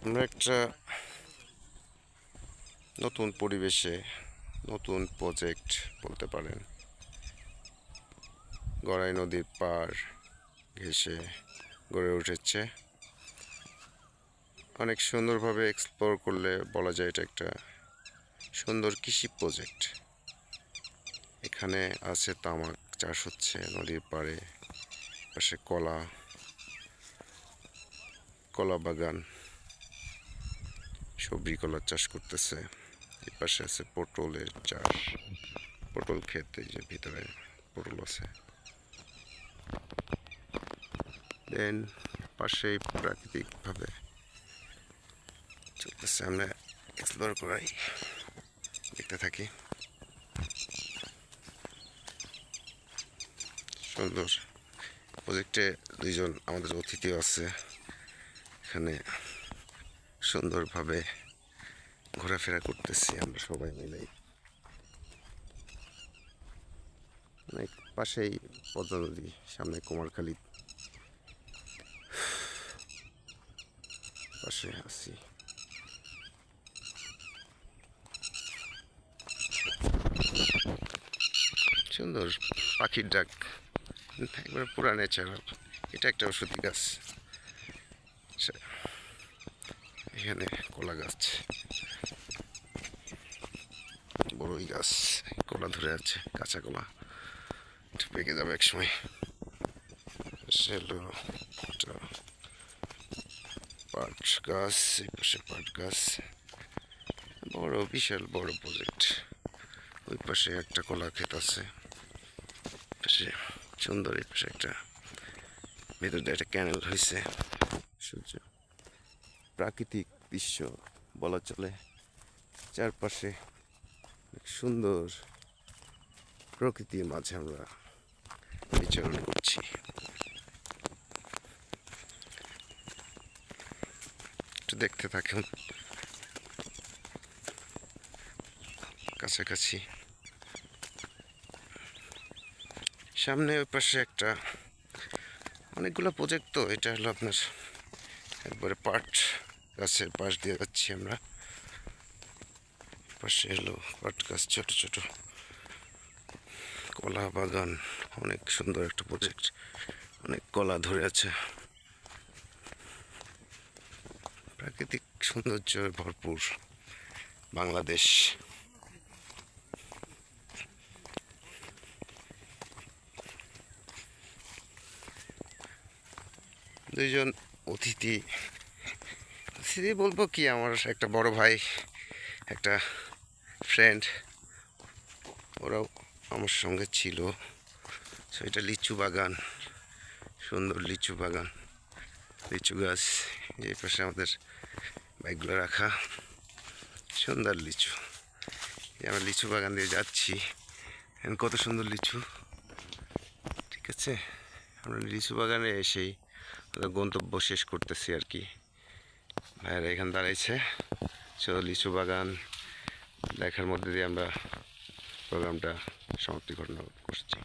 আমরা একটা নতুন পরিবেশে নতুন প্রজেক্ট বলতে পারেন, গড়াই নদীর পাড় ঘেঁষে গড়ে উঠেছে। অনেক সুন্দরভাবে এক্সপ্লোর করলে বলা যায় এটা একটা সুন্দর কৃষি প্রজেক্ট। এখানে আছে তামাক চাষ হচ্ছে নদীর পাড়ে, পাশে কলা বাগান, সবজি কলার চাষ করতেছে। এই পাশে আছে পটলের চাষ, পটল ক্ষেত, এই যে ভিতরে পটল আছে। দেন পাশেই প্রাকৃতিকভাবে চলতেছে। আমরা এক্সপ্লোর করাই, দেখতে থাকি। সুন্দর প্রজেক্টে দুইজন আমাদের অতিথিও আছে। এখানে সুন্দরভাবে ঘোরাফেরা করতেছি আমরা সবাই মিলে। অনেক পাশেই পদ্মা নদী, সামনে কুমারখালী পাশে আছি। সুন্দর পাখির ডাক, একবারে পুরা ন্যাচারাল। এটা একটা ওষুধি গাছ, এখানে কলা গাছ, বড়ই গাছ, কলা ধরে আছে, কাঁচা কলা, পেকে যাবে এক সময়। পাট গাছ, এই পাশে পাট গাছ, বড় বিশাল বড় প্রজেক্ট। ওই পাশে একটা কলা ক্ষেত আছে, পাশে সুন্দর, এই পাশে একটা ভেতর দিয়ে একটা ক্যানেল হয়েছে। সূর্য, প্রাকৃতিক দৃশ্য বলা চলে। চারপাশে সুন্দর প্রকৃতির মাঝে আমরা বিচরণ করছি। একটু দেখতে থাকুন কাছাকাছি। সামনে ওই পাশে একটা, অনেকগুলো প্রজেক্ট, তো এটা হলো আপনার একবারে পাট গাছের পাশ দিয়ে যাচ্ছি আমরা। পাশে হলো পাট গাছ, ছোট ছোট কলা বাগান, অনেক সুন্দর একটা প্রজেক্ট, অনেক কলা ধরে আছে। প্রাকৃতিক সৌন্দর্য ভরপুর বাংলাদেশ। দুইজন অতিথি বলবো কি, আমার একটা বড় ভাই, একটা ফ্রেন্ড, ওরাও আমার সঙ্গে ছিল। এটা লিচু বাগান, সুন্দর লিচু বাগান, লিচু গাছ, এই পাশে আমাদের বাইকগুলো রাখা, সুন্দর লিচু। আমরা লিচু বাগান দিয়ে যাচ্ছি, কত সুন্দর লিচু। ঠিক আছে, আমরা লিচু বাগানে এসেই গন্তব্য শেষ করতেছি আর কি। ভাইয়েরা এখানে দাঁড়াইছে, লিচু বাগান দেখার মধ্যে দিয়ে আমরা প্রোগ্রামটা সমাপ্তি ঘটনা করছি।